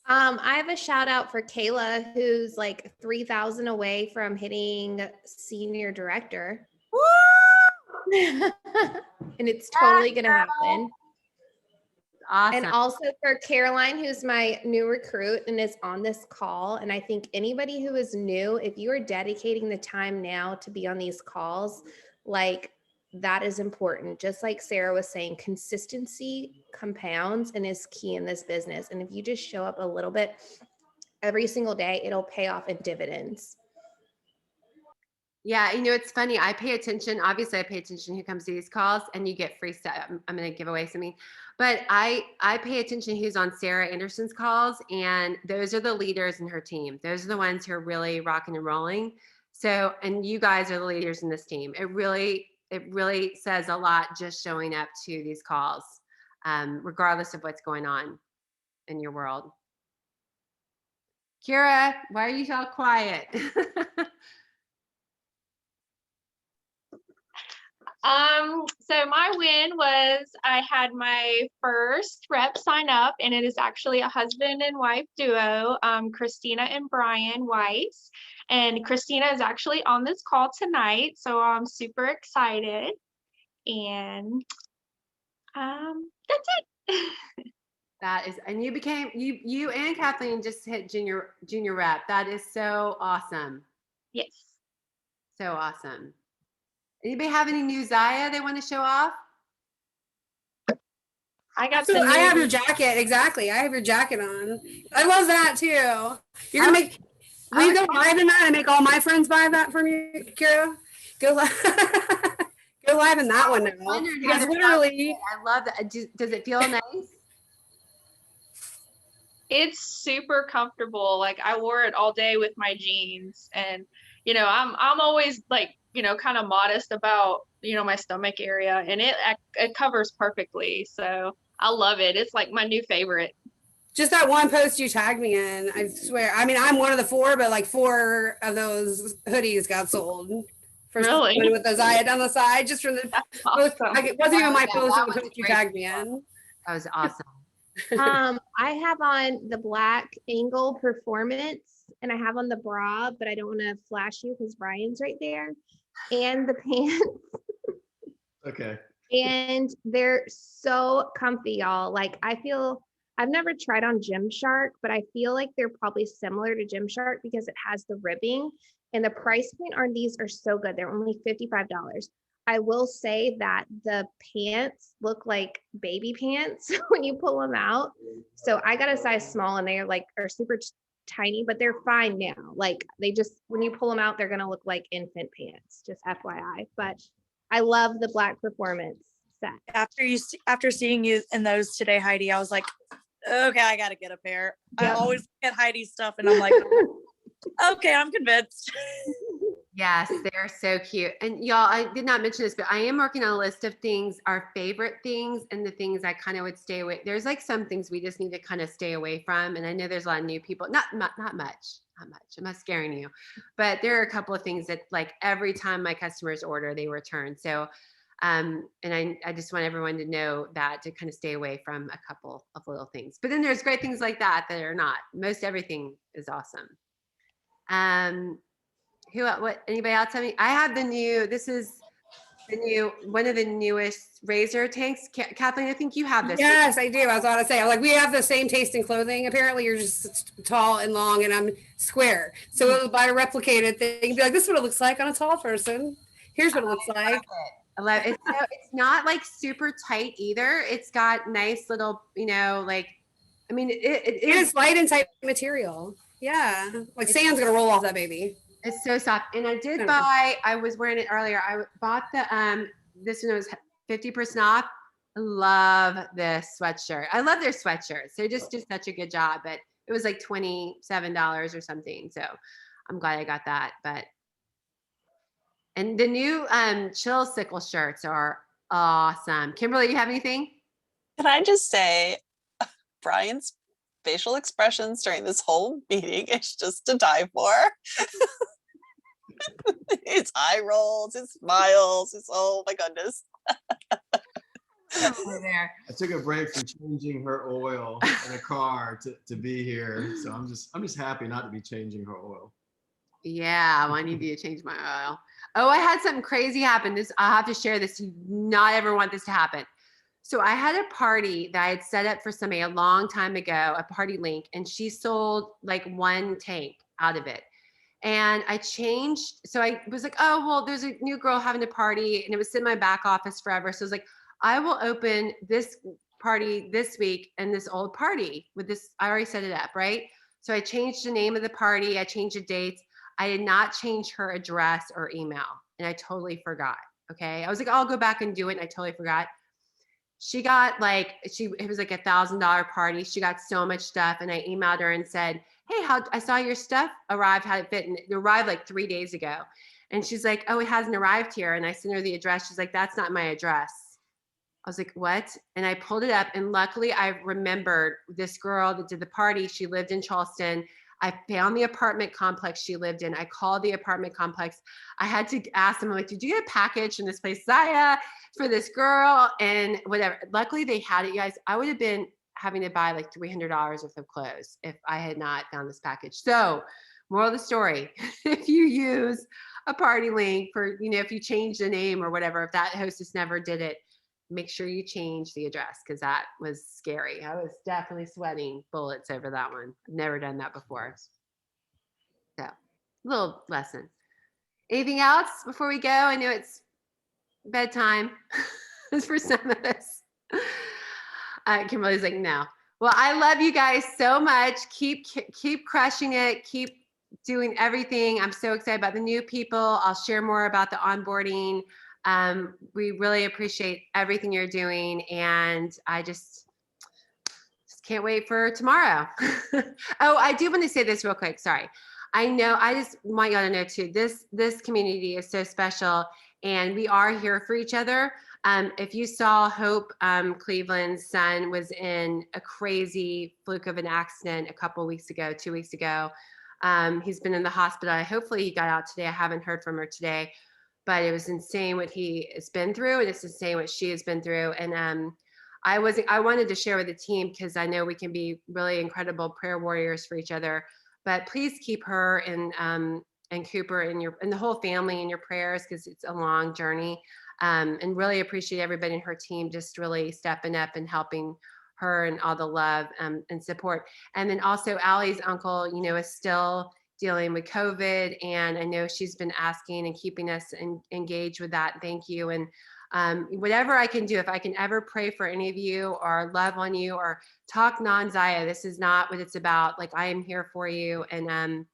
I have a shout out for Kayla, who's like 3,000 away from hitting senior director. And it's totally going to happen. Awesome. And also for Caroline, who's my new recruit and is on this call. And I think anybody who is new, if you are dedicating the time now to be on these calls, like, that is important. Just like Sarah was saying, consistency compounds and is key in this business. And if you just show up a little bit every single day, it'll pay off in dividends. Yeah, you know, it's funny. I pay attention. Obviously, I pay attention who comes to these calls, and you get free stuff. I'm going to give away something. But I pay attention who's on Sara Anderson's calls, and those are the leaders in her team. Those are the ones who are really rocking and rolling. So, and you guys are the leaders in this team. It really says a lot just showing up to these calls, regardless of what's going on in your world. Kira, why are you so quiet? So my win was I had my first rep sign up, and it is actually a husband and wife duo, Christina and Brian Weiss. And Christina is actually on this call tonight, so I'm super excited. And that's it. That is, and you and Kathleen just hit junior rep. That is so awesome. Yes. So awesome. Anybody have any new Zyia they want to show off? I have your jacket. Exactly. I have your jacket on. I love that too. You're gonna make. Will you go live in that and make all my friends buy that from you, Kira? Go live. Go live in that one now. Because literally, I love that. Does it feel nice? It's super comfortable. Like, I wore it all day with my jeans, and you know, I'm always like, you know, kind of modest about, you know, my stomach area, and it covers perfectly. So I love it. It's like my new favorite. Just that one post you tagged me in, I swear. I mean, I'm one of the 4, but like 4 of those hoodies got sold. Really? With the Zyia down the side, just from the post. Like, it wasn't even my post, it was the post you tagged me in. That was awesome. I have on the black angle performance, and I have on the bra, but I don't want to flash you because Brian's right there, and the pants. Okay. And they're so comfy, y'all. Like, I've never tried on Gymshark, but I feel like they're probably similar to Gymshark because it has the ribbing, and the price point on these are so good. They're only $55. I will say that the pants look like baby pants when you pull them out. So I got a size small, and they are super tiny, but they're fine now. Like they just, when you pull them out, they're going to look like infant pants, just FYI. But I love the black performance set. After seeing you in those today, Heidi, I was like, okay, I got to get a pair. I always get Heidi's stuff and I'm like, okay, I'm convinced. Yes, they're so cute. And y'all, I did not mention this, but I am working on a list of things, our favorite things and the things I kind of would stay away. There's like some things we just need to kind of stay away from. And I know there's a lot of new people, not much. I'm not scaring you, but there are a couple of things that like every time my customers order, they return. So, and I just want everyone to know that to kind of stay away from a couple of little things. But then there's great things like that are not. Most everything is awesome. Anybody else have any? I have this is the new, one of the newest razor tanks. Kathleen, I think you have this. Yes, I do. I was about to say, like, we have the same taste in clothing. Apparently you're just tall and long and I'm square. So it'll buy a replicated thing, be like, this is what it looks like on a tall person. Here's what it looks like. I love it. It's not like super tight either. It's got nice little, like, I mean, it is light and tight material. Yeah. Like sand's going to roll off that baby. It's so soft. And I did buy, I was wearing it earlier. I bought this one was 50% off. I love this sweatshirt. I love their sweatshirts. They just do such a good job, but it was like $27 or something. So I'm glad I got that. And the new chill sickle shirts are awesome. Kimberly, you have anything? Can I just say, Brian's facial expressions during this whole meeting is just to die for. His eye rolls, his smiles, oh my goodness. I took a break from changing her oil in a car to be here. So I'm just happy not to be changing her oil. Yeah, I need you to change my oil. Oh, I had something crazy happen. I'll have to share this. You not ever want this to happen. So I had a party that I had set up for somebody a long time ago, a party link, and she sold like one tank out of it. And I changed. So I was like, oh, well, there's a new girl having a party and it was in my back office forever. So I was like, I will open this party this week and this old party with this. I already set it up, right? So I changed the name of the party. I changed the dates. I did not change her address or email. And I totally forgot. Okay. I was like, I'll go back and do it. And I totally forgot. She got it was like $1,000 party. She got so much stuff. And I emailed her and said, hey, I saw your stuff arrived, how it fit. And it arrived like 3 days ago. And she's like, oh, it hasn't arrived here. And I sent her the address. She's like, that's not my address. I was like, what? And I pulled it up. And luckily I remembered this girl that did the party. She lived in Charleston. I found the apartment complex she lived in. I called the apartment complex. I had to ask them, like, did you get a package from this place, Zyia, for this girl? And whatever. Luckily they had it, you guys. I would have been having to buy like $300 worth of clothes if I had not found this package. So moral of the story, if you use a party link for, if you change the name or whatever, if that hostess never did it, make sure you change the address because that was scary. I was definitely sweating bullets over that one. I've never done that before. So, little lesson. Anything else before we go? I know it's bedtime for some of us. Kimberly's like, no. Well, I love you guys so much. Keep crushing it. Keep doing everything. I'm so excited about the new people. I'll share more about the onboarding. We really appreciate everything you're doing. And I just can't wait for tomorrow. Oh, I do want to say this real quick. Sorry. I know, I just want y'all to know too, this community is so special and we are here for each other. If you saw Hope, Cleveland's son was in a crazy fluke of an accident a couple weeks ago, 2 weeks ago. He's been in the hospital. Hopefully he got out today. I haven't heard from her today, but it was insane what he has been through and it's insane what she has been through. And I wanted to share with the team because I know we can be really incredible prayer warriors for each other, but please keep her and Cooper and the whole family in your prayers because it's a long journey. And really appreciate everybody in her team just really stepping up and helping her and all the love and support. And then also Allie's uncle, is still dealing with COVID. And I know she's been asking and keeping us engaged with that. Thank you. And Whatever I can do, if I can ever pray for any of you or love on you or talk non-Zyia, this is not what it's about. Like, I am here for you. And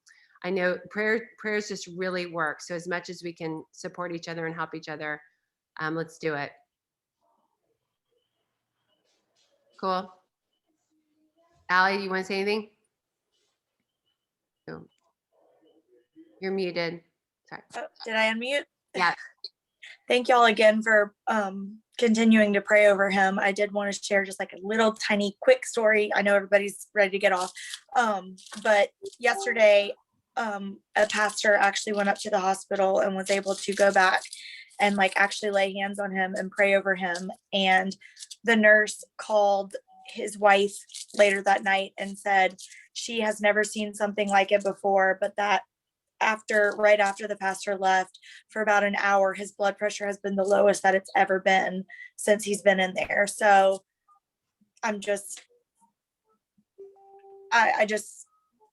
I know prayers just really work. So as much as we can support each other and help each other, let's do it. Cool. Allie, you want to say anything? No. You're muted. Sorry. Oh, did I unmute? Yeah. Thank y'all again for continuing to pray over him. I did want to share just like a little tiny quick story. I know everybody's ready to get off. But yesterday, a pastor actually went up to the hospital and was able to go back and like actually lay hands on him and pray over him. And the nurse called his wife later that night and said she has never seen something like it before, but that right after the pastor left for about an hour, his blood pressure has been the lowest that it's ever been since he's been in there. So I just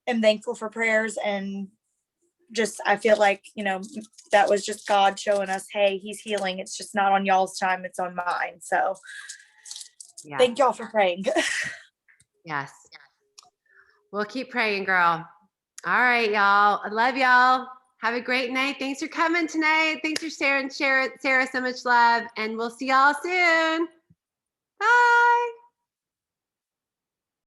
am thankful for prayers, and just, I feel like, that was just God showing us, hey, he's healing. It's just not on y'all's time. It's on mine. So Yeah. Thank y'all for praying. Yes. We'll keep praying, girl. All right, y'all. I love y'all. Have a great night. Thanks for coming tonight. Thanks for sharing, Sarah, so much love. And we'll see y'all soon.